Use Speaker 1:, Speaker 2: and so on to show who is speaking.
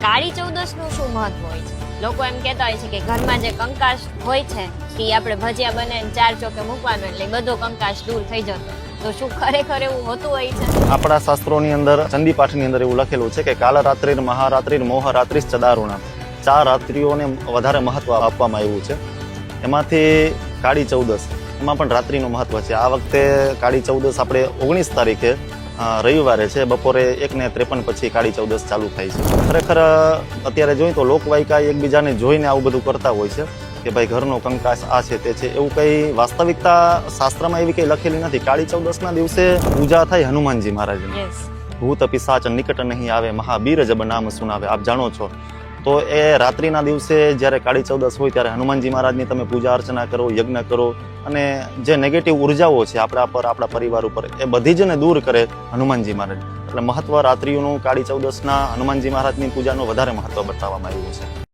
Speaker 1: કાળી ચૌદસનું શું મહત્વ હોય છે? લોકો એમ કહેતા હોય છે કે ઘરમાં જે કંકાસ હોય છે એ આપણે ભજીયા બનાવીને 4 ચોકે મૂકવાનો એટલે બધો કંકાસ દૂર થઈ જતો. તો શું ખરેખર એવું હોતું હોય છે?
Speaker 2: આપણા શાસ્ત્રોની અંદર ચંડી પાઠની અંદર એવું લખેલું છે કે કાલરાત્રિર મહારાત્રિર મોહરાત્રિ ચદારુણા 4 રાત્રિઓને વધારે મહત્વ આપવામાં આવ્યું છે. એમાંથી કાળી ચૌદસ એમાં પણ રાત્રિનું મહત્વ છે. આ વખતે કાળી ચૌદસ આપણે 19 તારીખે રવિવારે છે, બપોરે 1:53 પછી કાળી ચૌદસ ચાલુ થાય છે. ખરેખર અત્યારે જોઈએ તો લોકવાયકા એકબીજાને જોઈને આવું બધું કરતા હોય છે કે ભાઈ ઘરનો કંકાસ આ છે તે છે. એવું કંઈ વાસ્તવિકતા શાસ્ત્રમાં એવી કંઈ લખેલી નથી. કાળી ચૌદસના દિવસે પૂજા થાય હનુમાનજી મહારાજની. ભૂત પિશાચ નિકટ નહીં આવે, મહાબીર જબ નામ સુનાવે. આપ જાણો છો તો એ રાત્રિના દિવસે જ્યારે કાળી ચૌદસ હોય ત્યારે હનુમાનજી મહારાજની તમે પૂજા અર્ચના કરો, યજ્ઞ કરો અને જે નેગેટિવ ઉર્જાઓ છે આપણા પર, આપણા પરિવાર ઉપર, એ બધી જ ને દૂર કરે હનુમાનજી મહારાજ. એટલે મહત્વ રાત્રિઓનું કાળી ચૌદસના હનુમાનજી મહારાજની પૂજાનું વધારે મહત્વ બતાવવામાં આવ્યું છે.